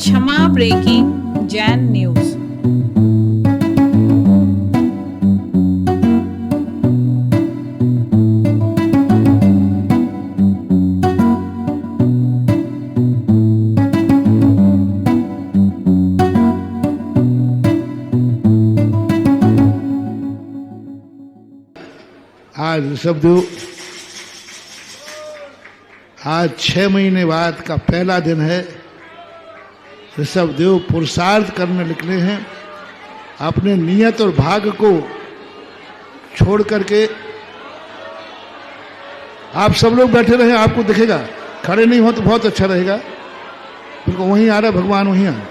क्षमा breaking Jain news. आज ऋषभदेव आज 6 महीने बाद का पहला दिन है। ऋषभदेव पुरुषार्थ करने निकले हैं। अपने नियत और भाग्य को छोड़ करके आप सब लोग बैठे रहे, आपको दिखेगा। खड़े नहीं हो तो बहुत अच्छा रहेगा। बिल्कुल वहीं आ रहा है भगवान, वहीं आ रहा है।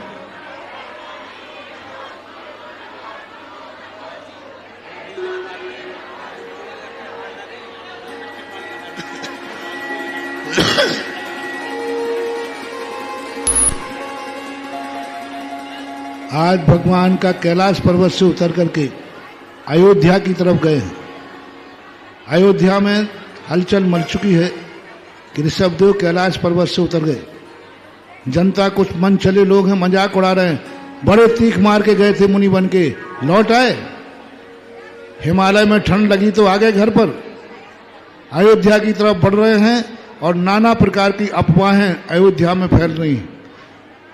आज भगवान का कैलाश पर्वत से उतर करके अयोध्या की तरफ गए हैं। अयोध्या में हलचल मच चुकी है कि ऋषभदेव कैलाश पर्वत से उतर गए। जनता कुछ मन चले लोग हैं, मजाक उड़ा रहे हैं। बड़े तीख मार के गए थे मुनि बन के, लौट आए। हिमालय में ठंड लगी तो आ गए घर पर। अयोध्या की तरफ बढ़ रहे हैं और नाना प्रकार की अफवाहें अयोध्या में फैल रही हैं।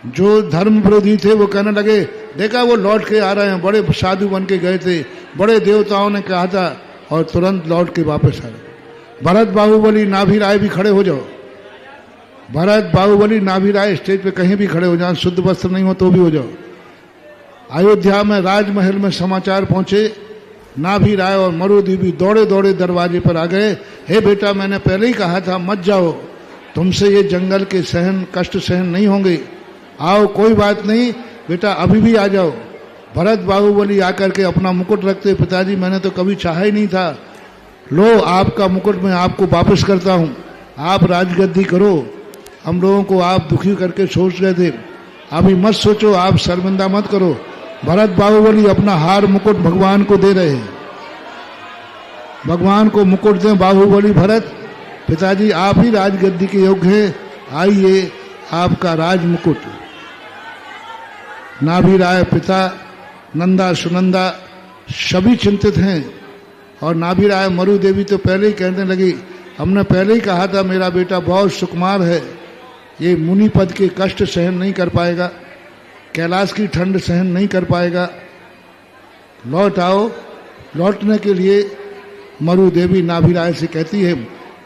जो धर्म विरोधी थे वो कहने लगे, देखा वो लौट के आ रहे हैं, बड़े साधु बन के गए थे, बड़े देवताओं ने कहा था, और तुरंत लौट के वापस आ गए। भरत बाहुबली नाभि राय भी खड़े हो जाओ। भरत बाहुबली नाभि राय स्टेज पे कहीं भी खड़े हो जाओ, शुद्ध वस्त्र नहीं हो तो भी हो जाओ। अयोध्या में राजमहल में समाचार पहुंचे, नाभि राय और मरुदेवी दौड़े दौड़े दरवाजे पर आ गए। हे बेटा, मैंने पहले ही कहा था मत जाओ, तुमसे ये जंगल के कष्ट सहन नहीं होंगे। आओ, कोई बात नहीं बेटा, अभी भी आ जाओ। भरत बाहुबली आकर के अपना मुकुट रखते, पिताजी मैंने तो कभी चाहा ही नहीं था, लो आपका मुकुट मैं आपको वापस करता हूँ, आप राजगद्दी करो। हम लोगों को आप दुखी करके सोच रहे थे, अभी मत सोचो, आप शर्मिंदा मत करो। भरत बाहुबली अपना हार मुकुट भगवान को दे रहे हैं। भगवान को मुकुट दें बाहुबली भरत, पिताजी आप ही राजगद्दी के योग्य हैं, आइए आपका राज मुकुट। नाभि राय पिता, नंदा सुनंदा सभी चिंतित हैं। और नाभि राय मरु देवी तो पहले ही कहने लगी, हमने पहले ही कहा था मेरा बेटा बहुत सुकुमार है, ये मुनि पद के कष्ट सहन नहीं कर पाएगा, कैलाश की ठंड सहन नहीं कर पाएगा, लौट आओ। लौटने के लिए मरु देवी नाभि राय से कहती है,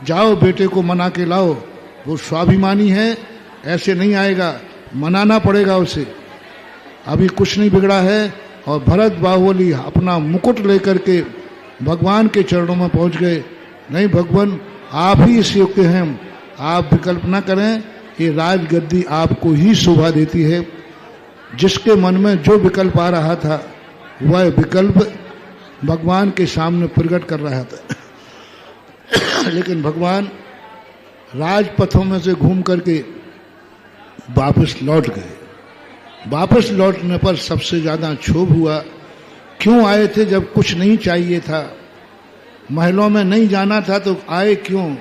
जाओ बेटे को मना के लाओ, वो स्वाभिमानी है, ऐसे नहीं आएगा, मनाना पड़ेगा उसे, अभी कुछ नहीं बिगड़ा है। और भरत बाहुबली अपना मुकुट लेकर के भगवान के चरणों में पहुंच गए। नहीं भगवान, आप ही इस योग्य हैं, आप विकल्प न करें, ये राजगद्दी आपको ही शोभा देती है। जिसके मन में जो विकल्प आ रहा था वह विकल्प भगवान के सामने प्रकट कर रहा था। लेकिन भगवान राजपथों में से घूम करके वापस लौट गए। वापस लौटने पर सबसे ज्यादा क्षोभ हुआ। क्यों आए थे जब कुछ नहीं चाहिए था, महलों में नहीं जाना था तो आए क्यों?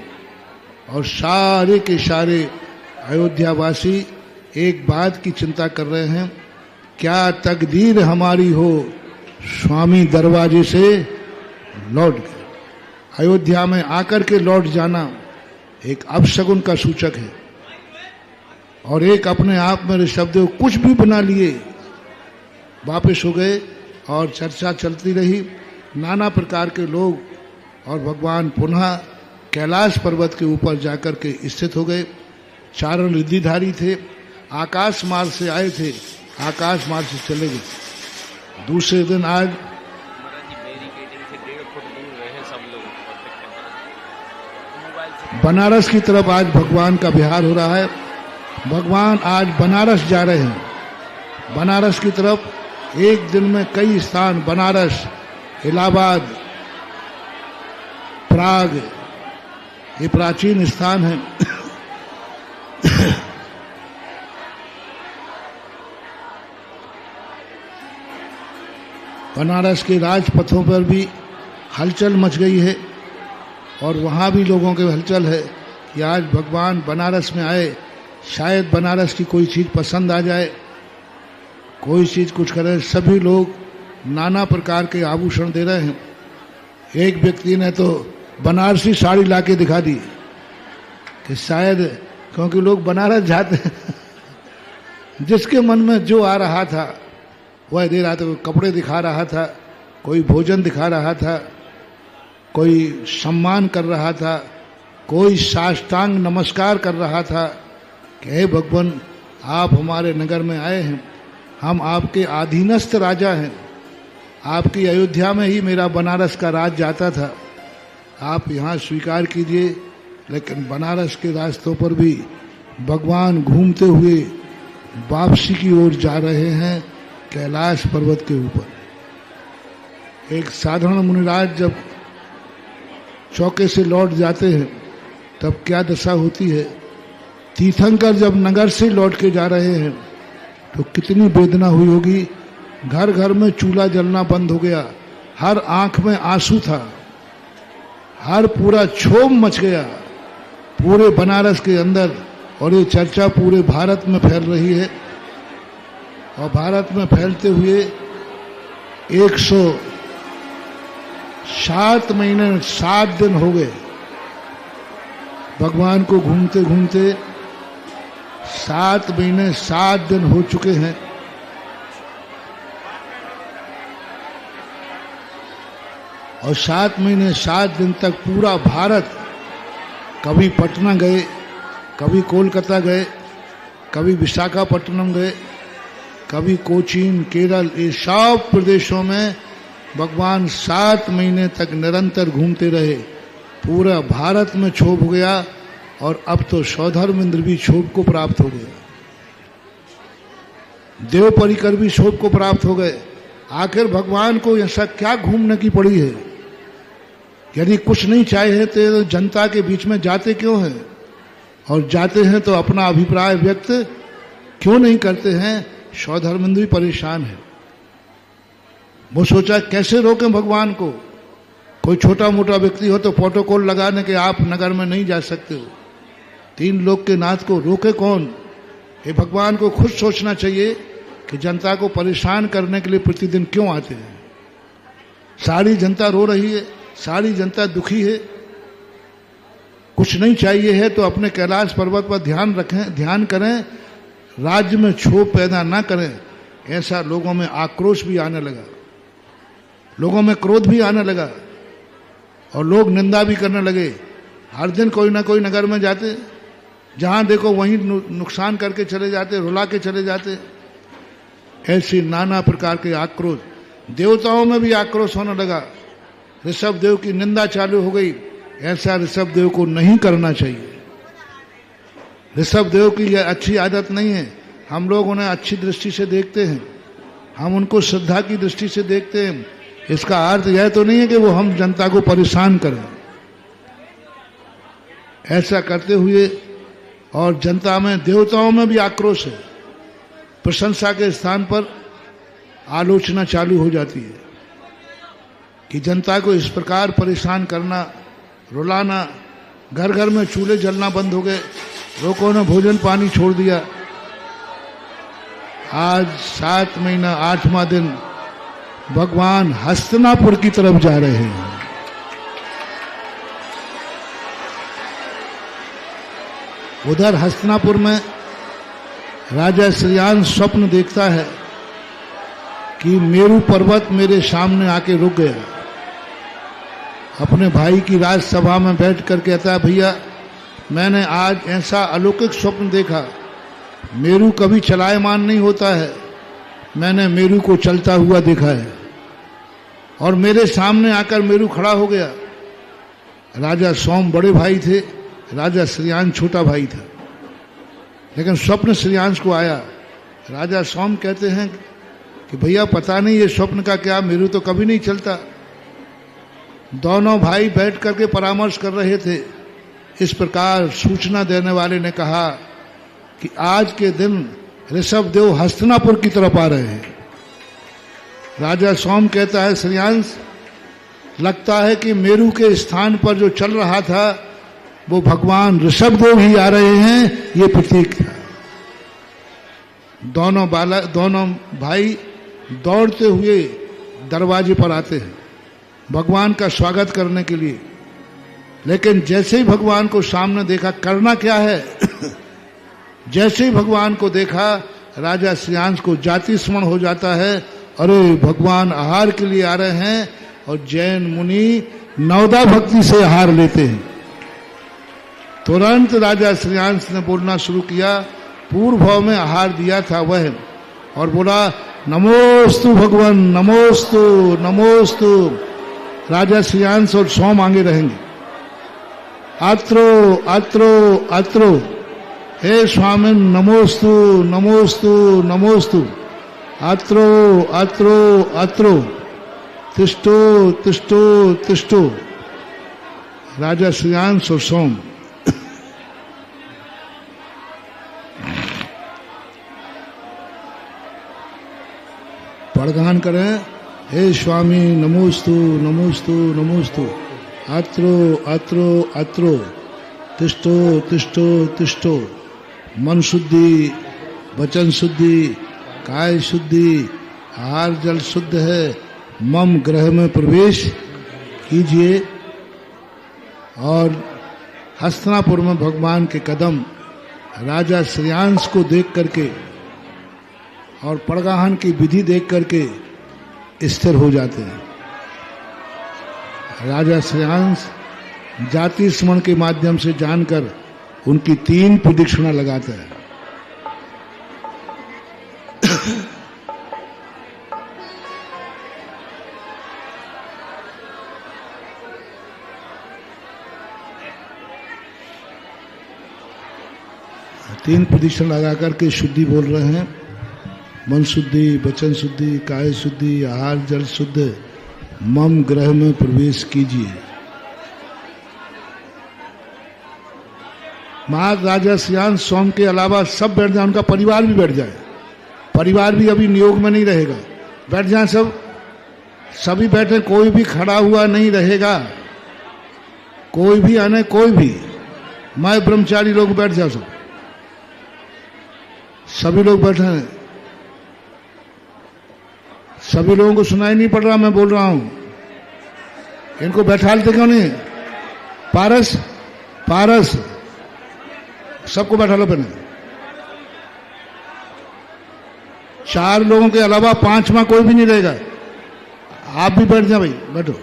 और सारे के सारे अयोध्यावासी एक बात की चिंता कर रहे हैं, क्या तकदीर हमारी हो, स्वामी दरवाजे से लौट गए। अयोध्या में आकर के लौट जाना एक अपशगुन का सूचक है। और एक अपने आप में ऋषभदेव कुछ भी बना लिए वापस हो गए और चर्चा चलती रही। नाना प्रकार के लोग और भगवान पुनः कैलाश पर्वत के ऊपर जाकर के स्थित हो गए। चारण रिद्धिधारी थे, आकाश मार्ग से आए थे, आकाश मार्ग से चले गए। दूसरे दिन आज बनारस की तरफ आज भगवान का विहार हो रहा है। भगवान आज बनारस जा रहे हैं। बनारस की तरफ एक दिन में कई स्थान, बनारस, इलाहाबाद, प्राग, ये प्राचीन स्थान है। बनारस के राजपथों पर भी हलचल मच गई है और वहाँ भी लोगों के हलचल है कि आज भगवान बनारस में आए, शायद बनारस की कोई चीज़ पसंद आ जाए, कोई चीज़ कुछ करे। सभी लोग नाना प्रकार के आभूषण दे रहे हैं। एक व्यक्ति ने तो बनारसी साड़ी लाके दिखा दी कि शायद, क्योंकि लोग बनारस जाते हैं जिसके मन में जो आ रहा था वह दे रहा था। कोई कपड़े दिखा रहा था, कोई भोजन दिखा रहा था, कोई सम्मान कर रहा था, कोई साष्टांग नमस्कार कर रहा था कि हे भगवान, आप हमारे नगर में आए हैं, हम आपके अधीनस्थ राजा हैं, आपकी अयोध्या में ही मेरा बनारस का राज जाता था, आप यहाँ स्वीकार कीजिए। लेकिन बनारस के रास्तों पर भी भगवान घूमते हुए वापसी की ओर जा रहे हैं कैलाश पर्वत के ऊपर। एक साधारण मुनिराज जब चौके से लौट जाते हैं तब क्या दशा होती है। तीर्थंकर जब नगर से लौट के जा रहे हैं तो कितनी वेदना हुई होगी। घर घर में चूल्हा जलना बंद हो गया, हर आंख में आंसू था, हर पूरा क्षोभ मच गया पूरे बनारस के अंदर। और ये चर्चा पूरे भारत में फैल रही है। और भारत में फैलते हुए 107 महीने 7 दिन हो गए भगवान को घूमते घूमते। 7 महीने 7 दिन हो चुके हैं। और 7 महीने 7 दिन तक पूरा भारत, कभी पटना गए, कभी कोलकाता गए, कभी विशाखापट्टनम गए, कभी कोचीन, केरल, ये सब प्रदेशों में भगवान 7 महीने तक निरंतर घूमते रहे। पूरा भारत में क्षोभ हो गया और अब तो सौधर्मेंद्र भी क्षोभ को प्राप्त हो गया, देव परिकर भी क्षोभ को प्राप्त हो गए। आखिर भगवान को ऐसा क्या घूमने की पड़ी है? यदि कुछ नहीं चाहे तो जनता के बीच में जाते क्यों हैं? और जाते हैं तो अपना अभिप्राय व्यक्त क्यों नहीं करते हैं? सौधर्मेंद्र भी परेशान है। वो सोचा कैसे रोकें भगवान को। कोई छोटा मोटा व्यक्ति हो तो प्रोटोकॉल लगाने के आप नगर में नहीं जा सकते हो। 3 लोग के नाथ को रोके कौन? ये भगवान को खुद सोचना चाहिए कि जनता को परेशान करने के लिए प्रतिदिन क्यों आते हैं। सारी जनता रो रही है, सारी जनता दुखी है, कुछ नहीं चाहिए है तो अपने कैलाश पर्वत पर ध्यान रखें, ध्यान करें, राज्य में क्षोभ पैदा ना करें। ऐसा लोगों में आक्रोश भी आने लगा, लोगों में क्रोध भी आने लगा और लोग निंदा भी करने लगे। हर दिन कोई ना कोई नगर में जाते, जहां देखो वहीं नुकसान करके चले जाते, रुला के चले जाते। ऐसी नाना प्रकार के आक्रोश, देवताओं में भी आक्रोश होने लगा। ऋषभ देव की निंदा चालू हो गई। ऐसा ऋषभ देव को नहीं करना चाहिए। ऋषभ देव की यह अच्छी आदत नहीं है। हम लोग उन्हें अच्छी दृष्टि से देखते हैं, हम उनको श्रद्धा की दृष्टि से देखते हैं। इसका अर्थ यह तो नहीं है कि वो हम जनता को परेशान करें। ऐसा करते हुए और जनता में, देवताओं में भी आक्रोश है। प्रशंसा के स्थान पर आलोचना चालू हो जाती है कि जनता को इस प्रकार परेशान करना, रुलाना। घर घर में चूल्हे जलना बंद हो गए, लोगों ने भोजन पानी छोड़ दिया। आज 7 महीना 8वां दिन भगवान हस्तिनापुर की तरफ जा रहे हैं। उधर हस्तिनापुर में राजा श्रीयांश स्वप्न देखता है कि मेरू पर्वत मेरे सामने आके रुक गया। अपने भाई की राजसभा में बैठ कर कहता है, भैया मैंने आज ऐसा अलौकिक स्वप्न देखा। मेरू कभी चलायमान नहीं होता है, मैंने मेरू को चलता हुआ देखा है और मेरे सामने आकर मेरू खड़ा हो गया। राजा सोम बड़े भाई थे, राजा श्रीयांश छोटा भाई था, लेकिन स्वप्न श्रीयांश को आया। राजा सोम कहते हैं कि भैया पता नहीं ये स्वप्न का क्या, मेरू तो कभी नहीं चलता। दोनों भाई बैठ करके परामर्श कर रहे थे। इस प्रकार सूचना देने वाले ने कहा कि आज के दिन ऋषभ देव हस्तिनापुर की तरफ आ रहे हैं। राजा सोम कहता है, श्रीयांश लगता है कि मेरू के स्थान पर जो चल रहा था वो भगवान ऋषभ देव ही आ रहे हैं, ये प्रतीक था। दोनों भाई दौड़ते हुए दरवाजे पर आते हैं भगवान का स्वागत करने के लिए। लेकिन जैसे ही भगवान को सामने देखा, करना क्या है जैसे ही भगवान को देखा, राजा श्रेयांश को जाति स्मरण हो जाता है, अरे भगवान आहार के लिए आ रहे हैं। और जैन मुनि नवदा भक्ति से आहार लेते हैं। तुरंत राजा श्रेयांश ने बोलना शुरू किया, पूर्व भाव में आहार दिया था वह, और बोला नमोस्तु भगवान, नमोस्तु नमोस्तु। राजा श्रेयांश और सोम आगे रहेंगे। अत्रो अत्रो अत्रो, हे स्वामी नमोस्तु नमोस्तु नमोस्तु। अत्रो अत्रो अत्रो, तिष्ठो तिष्ठो तिष्ठो। राजा श्रेयांश और सोम पड़गान करें, हे स्वामी नमोस्तु नमोस्तु नमोस्तु। अत्रो अत्रो अत्रो, तिष्ठो तिष्ठो तिष्ठो। मन शुद्धि, वचन शुद्धि, काय शुद्धि, आहार जल शुद्ध है। मम ग्रह में प्रवेश कीजिए। और हस्तिनापुर में भगवान के कदम राजा श्रेयांश को देख करके और पड़गाहन की विधि देख करके स्थिर हो जाते हैं। राजा श्रेयांश जाति स्मरण के माध्यम से जानकर उनकी 3 प्रदक्षिणा लगाते हैं। तीन प्रदक्षिणा लगा करके शुद्धि बोल रहे हैं। मन शुद्धि, वचन शुद्धि, काय शुद्धि, आहार जल शुद्ध। मम ग्रह में प्रवेश कीजिए। महाराज राजा श्रेयांश सोम के अलावा सब बैठ जाए, उनका परिवार भी बैठ जाए। परिवार भी अभी नियोग में नहीं रहेगा, बैठ जाए सब, सभी बैठे, कोई भी खड़ा हुआ नहीं रहेगा, कोई भी आने, कोई भी। मैं ब्रह्मचारी लोग बैठ जाओ सब, सभी लोग बैठे हैं। सभी लोगों को सुनाई नहीं पड़ रहा, मैं बोल रहा हूं। इनको बैठालते क्यों नहीं? पारस पारस सबको बैठा लो पहले। 4 लोगों के अलावा 5वां कोई भी नहीं रहेगा। आप भी बैठ जाओ भाई, बैठो।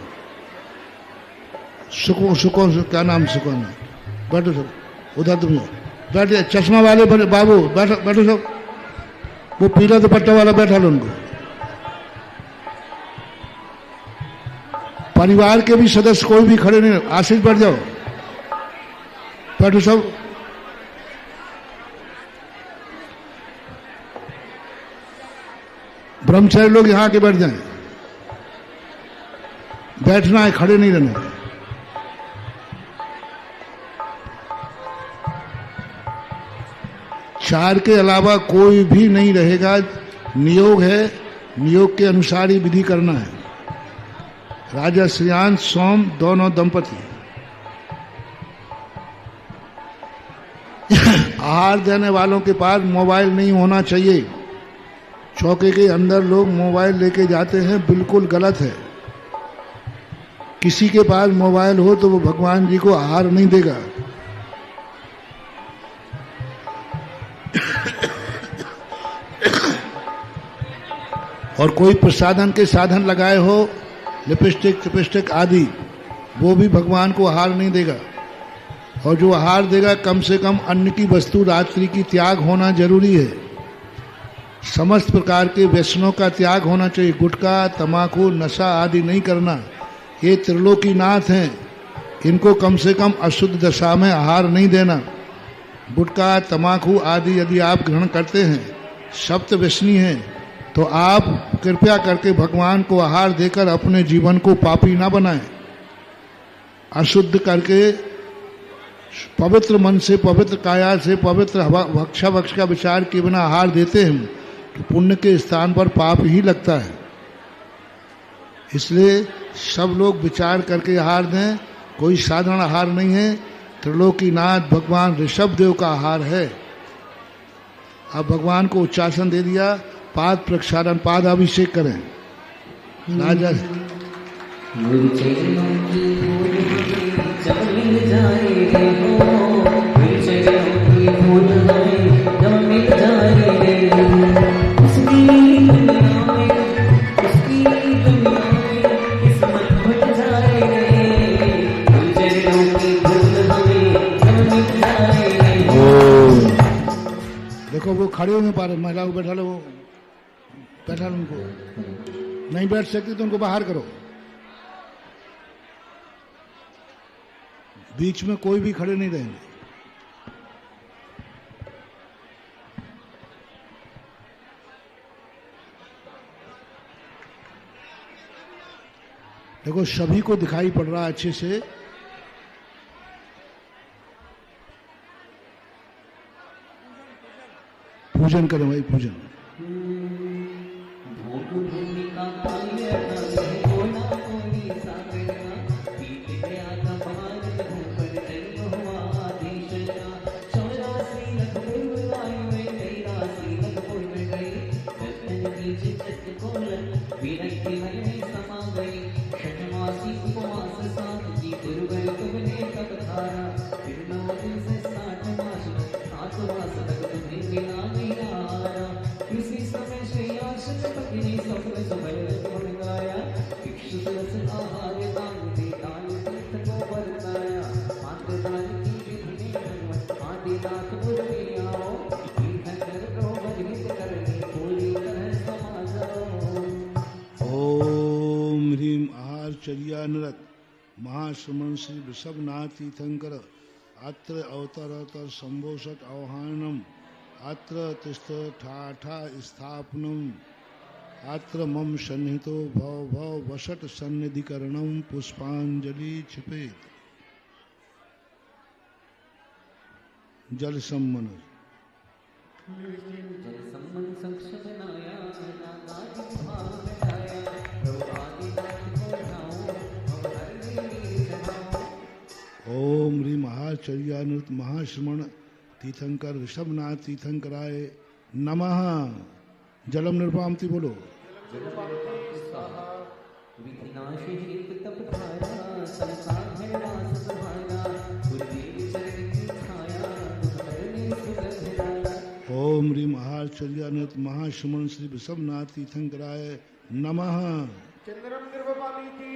सुको क्या नाम सुकून है, बैठो सब। उधर तुम बैठे, चश्मा वाले बाबू बैठो, बैठो सब। वो पीला दुपट्टा वाला बैठा लो उनको। परिवार के भी सदस्य कोई भी खड़े नहीं। आशीष बैठ जाओ, बैठो सब। ब्रह्मचारी लोग यहां के बैठ जाएं। बैठना है, खड़े नहीं रहना है। चार के अलावा कोई भी नहीं रहेगा। नियोग है, नियोग के अनुसार ही विधि करना है। राजा श्रेयांश सोम दोनों दंपति। आहार देने वालों के पास मोबाइल नहीं होना चाहिए। चौके के अंदर लोग मोबाइल लेके जाते हैं, बिल्कुल गलत है। किसी के पास मोबाइल हो तो वो भगवान जी को आहार नहीं देगा। और कोई प्रसादन के साधन लगाए हो, लिपस्टिक चिपस्टिक आदि, वो भी भगवान को आहार नहीं देगा। और जो आहार देगा, कम से कम अन्न की वस्तु रात्रि की त्याग होना जरूरी है। समस्त प्रकार के व्यसनों का त्याग होना चाहिए। गुटखा, तमाकू, नशा आदि नहीं करना। ये त्रिलोकीनाथ हैं, इनको कम से कम अशुद्ध दशा में आहार नहीं देना। गुटखा, तमाकू आदि यदि आप ग्रहण करते हैं, सप्त व्यसनी हैं, तो आप कृपया करके भगवान को आहार देकर अपने जीवन को पापी ना बनाएं। अशुद्ध करके पवित्र मन से, पवित्र काया से, पवित्र भक्षा भक्ष का विचार किए बिना आहार देते हैं तो पुण्य के स्थान पर पाप ही लगता है। इसलिए सब लोग विचार करके आहार दें। कोई साधारण आहार नहीं है। त्रिलोकीनाथ भगवान ऋषभ देव का आहार है। अब भगवान को उच्चासन दे दिया, पाद प्रक्षालन, पाद अभिषेक करें। राजा देखो वो खड़े हो नहीं पा रहे, महिला को बैठा लो, बैठा लो, उनको नहीं बैठ सकती तो उनको बाहर करो। बीच में कोई भी खड़े नहीं रहेंगे। देखो सभी को दिखाई पड़ रहा है अच्छे से। पूजन करें भाई, पूजन। चर्यानरत महाश्रमण श्री वृषभनाथ तीर्थंकर अत्र अवतरतर संभोषट आह्वानम अत्र तिष्ठ ठाठा स्थापनम अत्र मम सन्निहितो भव भव वसट सन्निधिकरणम पुष्पांजलि क्षिपेत। जल सम्मन ओम ह्रीं महाचर्यानुत महाश्रमण तीर्थंकर ऋषभनाथ तीर्थंकराय नमः। जलम निर्वामति बोलो। ओम ह्रीं महाचर्यानुत महाश्रमण श्री ऋषभनाथ तीर्थंकराय नमः। चंद्रम निर्वपामीति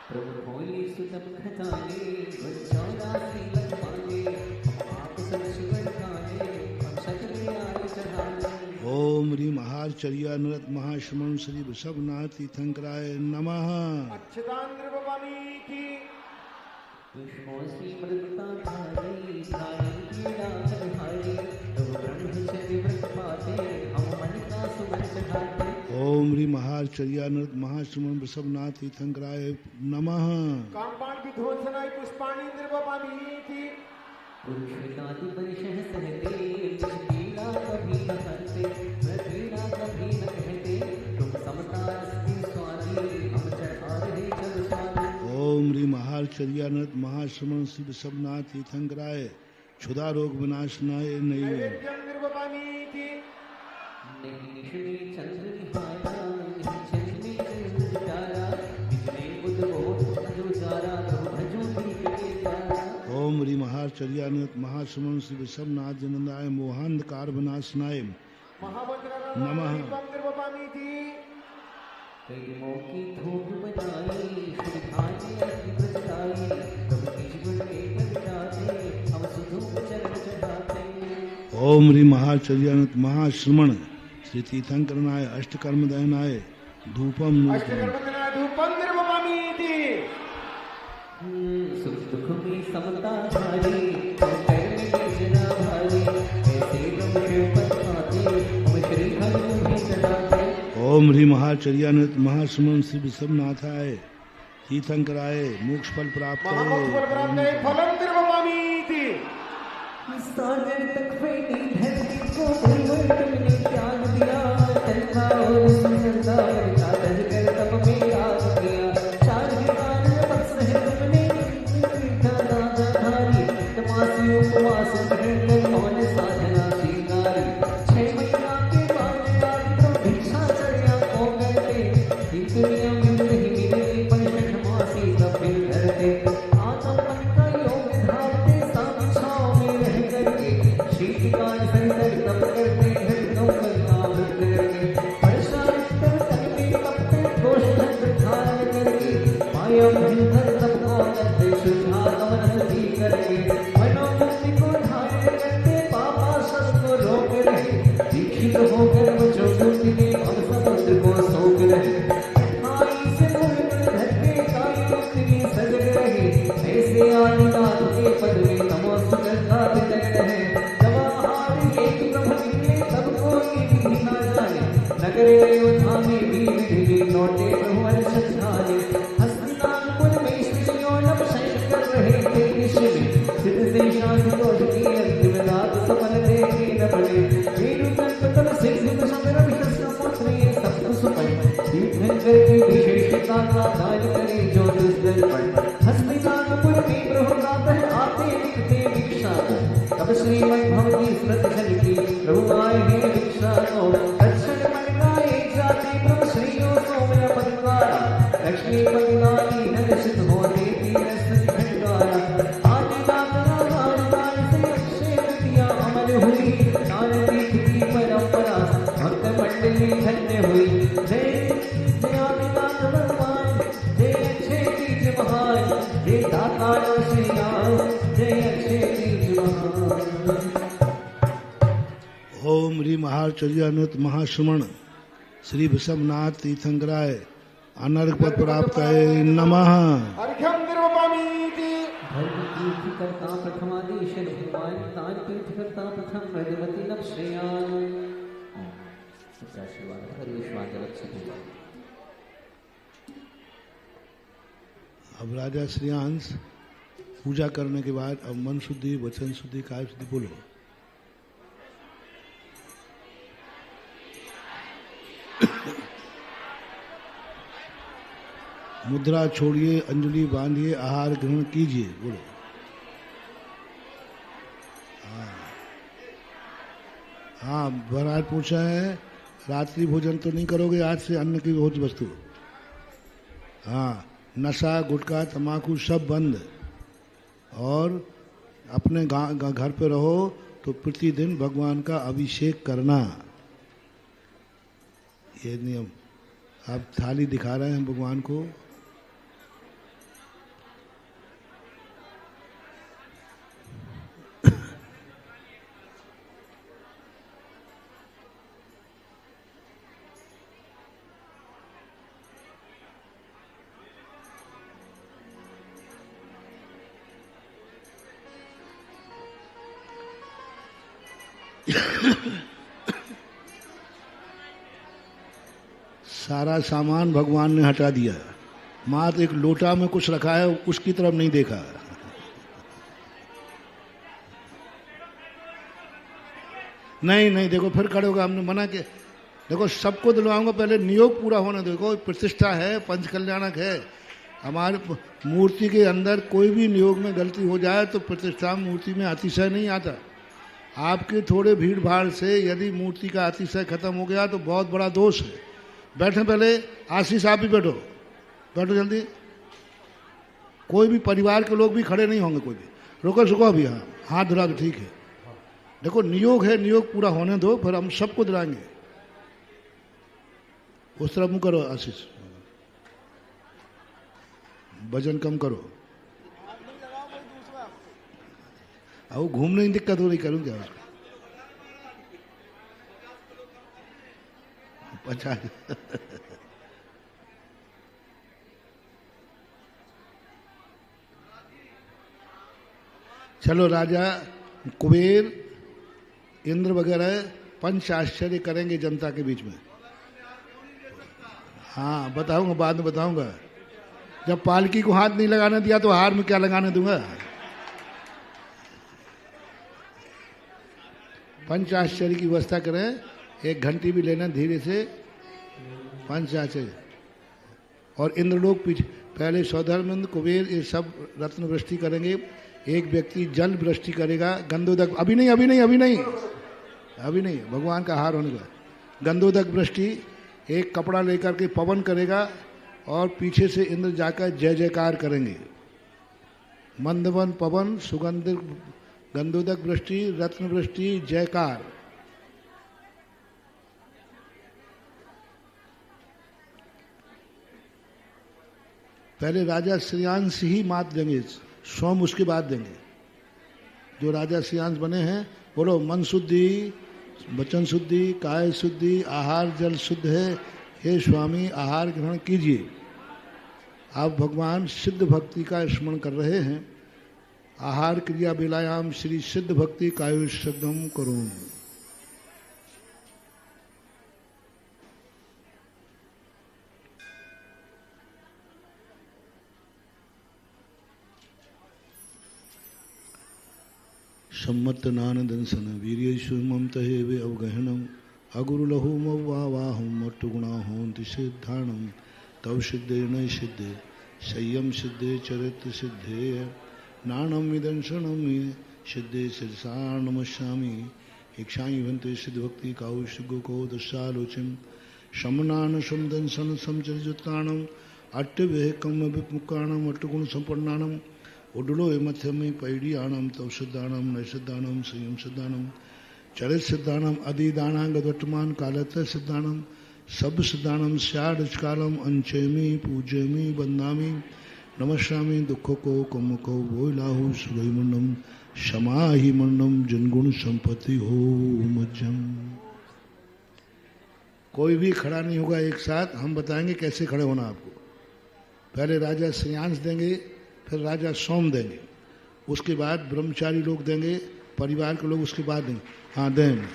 प्रभु होली सुतम खताले वज्रदासी लखमाले आप सब शिवन काले हम सकले आए चढ़ाले। ओम ह्रीं महाचर्यानुत महाश्रमण श्री ऋषभनाथ तीर्थंकराय नमः। अच्छदान निर्वपामीति पुष्पोसी मृता धारी धारी कीड़ा चढ़ाई प्रभु ब्रह्मचर्य व्रत पाते हम मन का सुमन चढ़ाते। ओम ह्रीं महाचर्यानुत महाश्रमण ऋषभनाथ तीर्थंकराय नमः। कामपाण विध्वंसनाय पुष्पाणि निर्वपामीति पुरुषादि परिशह सहते पीड़ा कभी न करते पीड़ा कभी न कहते तुम समता रस्ती स्वामी हम चढ़ा रहे जल स्वामी। ओम ह्रीं महाचर्यानुत महाश्रमण श्री ऋषभनाथ तीर्थंकराय क्षुधा रोग विनाशनाय नैवेद्यम निर्वपामीति निश्चय चंद्र निहारा निश्चय चंद्र तारा बिजली बुद्ध जो जारा प्रभु भजो दीप के तारा। ओम ह्रीं महाचर्यानुत महाश्रमण श्री ऋषभनाथ जनंदाय मोहांधकार विनाशनाय नमः। निर्वपामीति कई मौकी धूप बनाई श्री भाजी अति प्रचलाई प्रभु की जीवन में कविताते हम सुधूप चरण चढ़ाते। ओम ह्रीं महाचर्यानुत महाश्रमण श्री तीर्थंकरनाय अष्टकर्म दयनाय धूपम अष्टकर्मदनाय धूपम निर्वपामीति सुख दुख में समता धारी हम करने की जना भारी ऐसे ब्रह्म शिव पद पाते हम श्री हरि तुम्हें चढ़ाते। ओम ह्रीं महाचर्यानुत महाश्रमण श्री ऋषभनाथाय तीर्थंकराय मोक्ष फल प्राप्त महामोक्षफल प्राप्तये फलं निर्वपामीति सागर तक फैली धरती को तुमने त्याग दिया तन्वा और सुंदरता कागज कर तप में आग किया चार विकार बख्श है तुमने मीठा दादा धारी तमासी उपवास कर मौन साधना श्रृंगारी भयंकर सबको करते शुद्धागमन सभी करेंगे मनोमुक्ति को धारण करते पापा सबको रोक रहे दीक्षित होकर बचो मुक्ति में हम समुद्र को सोख रहे आई से मुड़ धक्के काई मुक्ति में सजग रहे ऐसे आदिनाथ के पद में नमो सुगंधा तिलक रहे जवाहर एक प्रभु निकले सबको भी ना जाने नगरे अयोध्या में भी विधि लौटे प्रभु अर्षद जाने हस्तिनापुर में ऋषियों नव शंकर रहे थे ऋषि में सिद्ध से शांति को की अंतिम रात सफल देखे न पड़े वीरु तत्व से सिद्ध शंकर विश्व पुत्र ये सब सुपल तीर्थंकर की विशेषता का दान करे जो दुर्दर्पण हस्तिनापुर में प्रभु प्रातः आते लिखते भिक्षा को तब श्रीमद् भगवती स्मृत झलकी प्रभु आए हैं भिक्षा को दक्षिण मंगाए जाते प्रभु श्रीयो सोमय पदकारा लक्ष्मी पदनाली नरसित हो देती रस खंडारा आदिनाथ नारायण से अक्षय तृतीया अमर हुई नारदीप की परंपरा भक्त मंडली धन्य हुई जय जय आदिनाथ भगवान जय अक्षय तीज महान जय दातार श्री राम जय अक्षय तीज महान। ओम ह्री महाचर्यानुत महाश्रमण श्री विषमनाथ तीर्थंकराय अनर्घ पद प्राप्त नमः। अर्घ्यं निर्वपामीति धर्म तीर्थकर्ता प्रथमादेश भगवान तान तीर्थकर्ता प्रथम मृदमति नव श्रेयान सत्याशीर्वाद हरिश्वाद रक्षित। अब राजा श्रेयांश पूजा करने के बाद अब मन शुद्धि वचन शुद्धि काया शुद्धि बोलो। मुद्रा छोड़िए अंजलि बांधिए आहार ग्रहण कीजिए बोलो। हाँ महाराज पूछा है रात्रि भोजन तो नहीं करोगे आज से अन्न की बहुत वस्तु। हाँ नशा गुटखा तम्बाकू सब बंद और अपने घर पे रहो तो प्रतिदिन भगवान का अभिषेक करना ये नियम। आप थाली दिखा रहे हैं भगवान को। सारा सामान भगवान ने हटा दिया मात्र एक लोटा में कुछ रखा है उसकी तरफ नहीं देखा। नहीं नहीं देखो फिर खड़े होगा हमने मना किया। देखो सबको दिलवाऊंगा पहले नियोग पूरा होने देखो प्रतिष्ठा है पंच कल्याणक है हमारे मूर्ति के अंदर कोई भी नियोग में गलती हो जाए तो प्रतिष्ठा मूर्ति में अतिशय नहीं आता। आपके थोड़े भीड़ भाड़ से यदि मूर्ति का अतिशय खत्म हो गया तो बहुत बड़ा दोष है। बैठे पहले आशीष आप भी बैठो बैठो जल्दी। कोई भी परिवार के लोग भी खड़े नहीं होंगे कोई भी रुको सुको अभी। हाँ हाथ धुला तो ठीक है। देखो नियोग है नियोग पूरा होने दो फिर हम सबको दिलाएंगे। उस तरफ मुँह करो आशीष वजन कम करो। अब घूमने की दिक्कत हो रही करूँ क्या उसको 50 चलो राजा कुबेर इंद्र वगैरह पंच आश्चर्य करेंगे जनता के बीच में। हाँ बताऊंगा बाद में बताऊंगा। जब पालकी को हाथ नहीं लगाने दिया तो हार में क्या लगाने दूंगा। पंच आश्चर्य की व्यवस्था करें। एक घंटी भी लेना धीरे से पंच आश्चर्य और इंद्रलोक पीछे पहले सौधर्मेंद्र कुबेर ये सब रत्न वृष्टि करेंगे। एक व्यक्ति जल वृष्टि करेगा गंधोदक अभी नहीं अभी नहीं अभी नहीं अभी नहीं भगवान का हार होने का गंधोदक वृष्टि एक कपड़ा लेकर के पवन करेगा और पीछे से इंद्र जाकर जय जयकार करेंगे। मंदवन पवन सुगंध गंधोदक वृष्टि रत्न वृष्टि जयकार। पहले राजा श्रेयांश ही मात देंगे, सोम उसके बाद देंगे। जो राजा श्रेयांश बने हैं, बोलो मन शुद्धि, वचन शुद्धि, काय शुद्धि, आहार जल शुद्ध है, हे स्वामी आहार ग्रहण कीजिए। आप भगवान सिद्ध भक्ति का स्मरण कर रहे हैं। आहार क्रिया बेलायाम श्री सिद्ध भक्ति कायुष्यम करूं। सम्मत नान दंसन वीर्येशु ममत हेवे अवगहनम अगुरुलहु मवाहम अट्टुगुणाहों सिद्धाणम तव सिद्धे न सिद्धे संयम सिद्धे चरित्र सिद्धे नाणम विदंसनम सिद्धे शिरसा नमस्यामि इक्षाई भंते सिद्ध भक्ति काउशिगो को दशालोचम शमनान समदंसन समचरिताणम अट्टवेकम विमुक्ताणम अट्टगुण संपन्नाणम उडलो मध्यमे पैडियाणम तव सिद्धाणम नैसिद्धाणम संयम सिद्धाणम चरित सिद्धाणम अधिदानांगदवर्तमान कालत सिद्धाणम सब सिद्धाणम स्याडकालम अंचेमी पूजेमी वंदामी नमस्यामी दुख को कम को बोलाहु सुगई मंडम क्षमाहि मंडम जनगुण संपत्ति हो मज्जम। कोई भी खड़ा नहीं होगा एक साथ, हम बताएंगे कैसे खड़े होना आपको। पहले राजा श्रेयांश देंगे, फिर राजा सोम देंगे, उसके बाद ब्रह्मचारी लोग देंगे, परिवार के लोग उसके बाद देंगे। हाँ देंगे।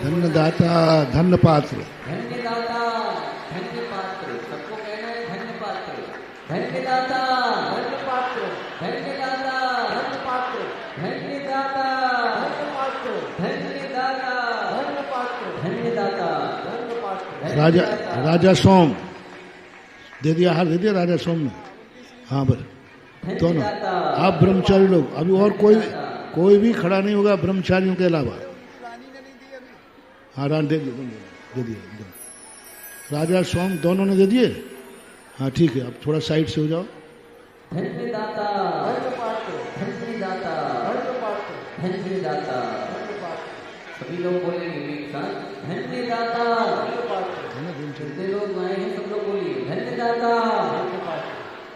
धन्यदाता धन्य पात्र, धन्यदाता धन्य पात्र, सबको कहना है धन्य पात्र, धन्यदाता धन्य पात्र, धन्यदाता धन्य पात्र, धन्यदाता धन्य पात्र, धन्यदाता धन्य पात्र, धन्यदाता धन्य पात्र। राजा राजा सोम दे दिया, हार दे दिया राजा सोम ने। हाँ बस दोनों आप ब्रह्मचारी लोग, अभी और कोई भी खड़ा नहीं होगा ब्रह्मचारियों के अलावा। हाँ रान दे दिए राजा सोम दोनों ने दे दिए। हाँ ठीक है, अब थोड़ा साइड से हो जाओ। धन्यदाता धन्य पात्र, धन्यदाता धन्य पात्र, धन्यदाता धन्य पात्र। सभी लोग बोलेंगे एक साथ धन्यदाता धन्य पात्र। जितने लोग आए हैं सब लोग बोलिए धन्यदाता धन्य पात्र,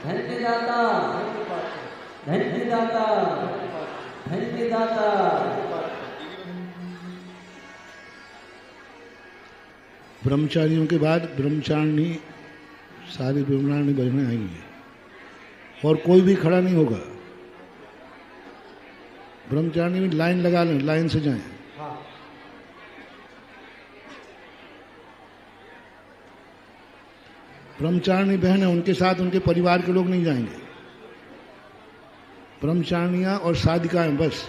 धन्यदाता धन्य पात्र, धन्यदाता धन्यदाता। ब्रह्मचारियों के बाद ब्रह्मचारिणी, सारी ब्रह्मचारिणी बहनें आएंगी और कोई भी खड़ा नहीं होगा। ब्रह्मचारिणी में लाइन लगा लें, लाइन से जाएं। ब्रह्मचारिणी बहन है, उनके साथ उनके परिवार के लोग नहीं जाएंगे। ब्रह्मचारिणियां और साधिकाएं बस,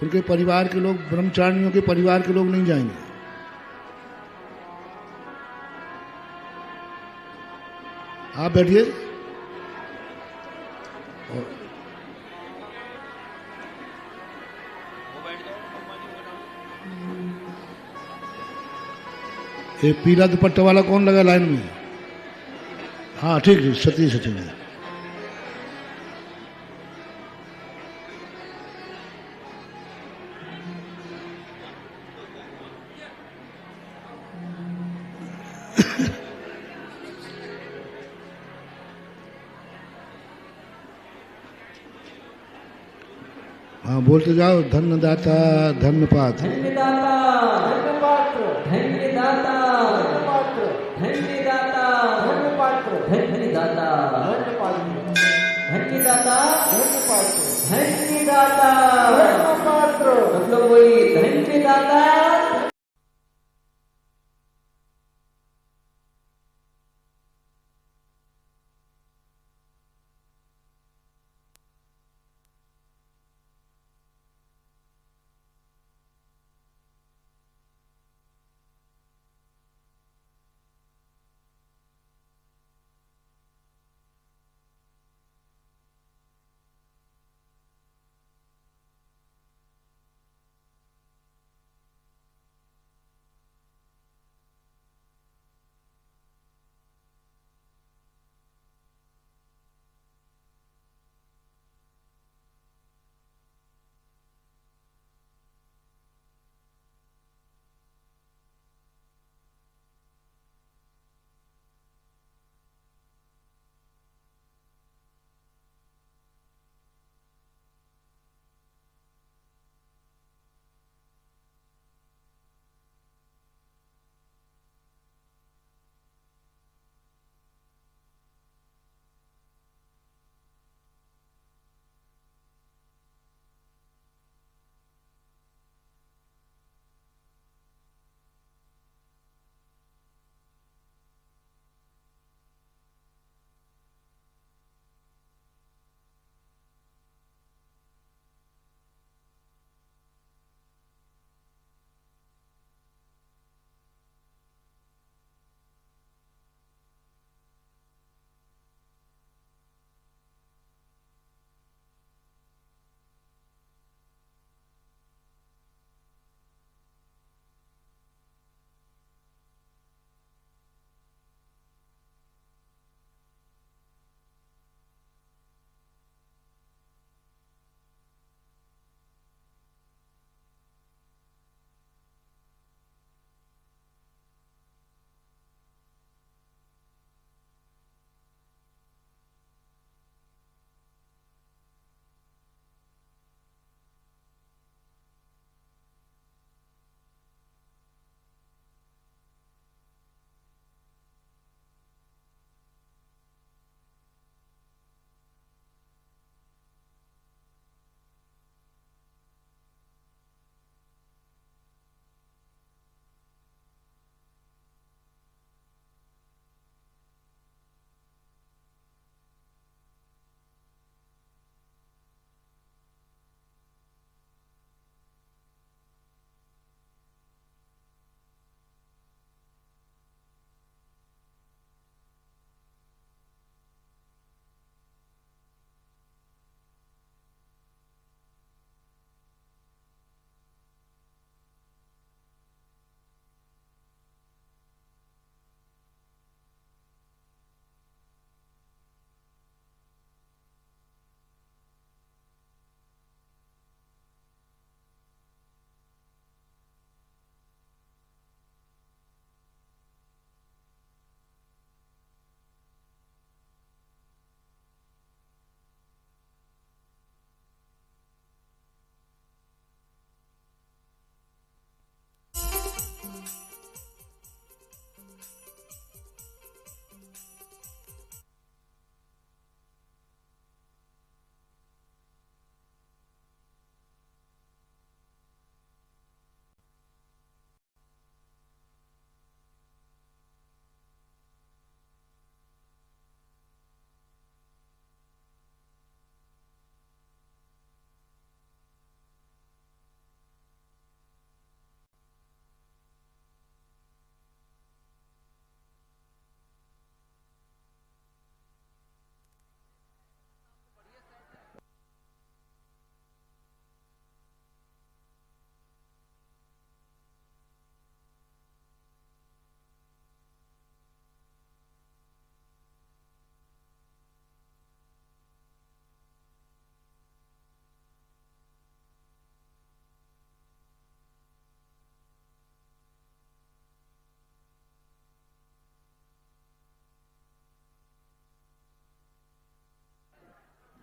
उनके परिवार के लोग, ब्रह्मचारिणियों के परिवार के लोग नहीं जाएंगे। आप बैठिए। ये पीला दुपट्टा वाला कौन लगा लाइन में? हाँ ठीक है, सतीश ठीक है। हाँ बोलते जाओ, धन्यदाता धन्य पात्र, धन्यदाता धन्य पात्र, धन्यदाता धन्य पात्र, धन्यदाता धन्य पात्र, धन्यदाता धन्य पात्र, धन्यदाता धन्य पात्र, धन्यदाता धन्य पात्र। सब लोग बोलिए धन्यदाता।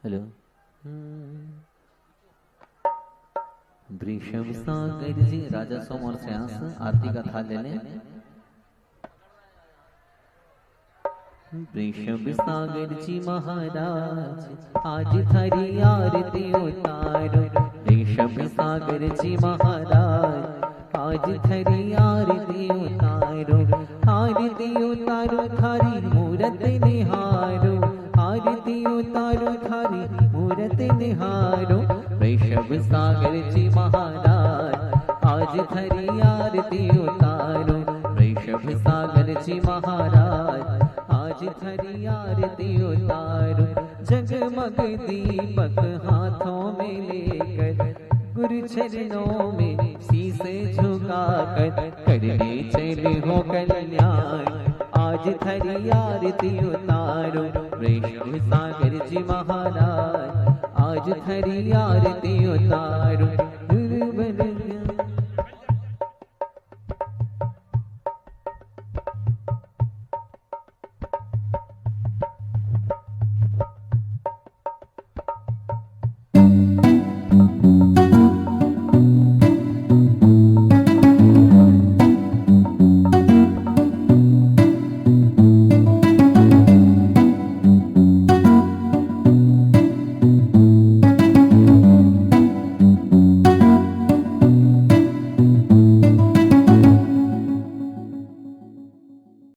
हेलो। वृषभ सागर जी, राजा सोम और श्रेयांस आरती का थाल ले लें। वृषभ सागर जी महाराज आज थारी आरती उतारो। वृषभ सागर जी महाराज आज थारी आरती उतारो। आरती उतारो थारी मूरत निहारो। आरती उतारो थारी मूरत निहारो। वृषभ सागर जी महाराज आज थारी आरती उतारो। वृषभ सागर जी महाराज आज थारी आरती उतारो। जगमग दीपक हाथों में लेकर गुरु चरणों में शीश झुकाकर करने चले हो कल्याण। आज थारी आरती उतारो। वृषभ सागर जी महाराज आज थारी आरती उतारो।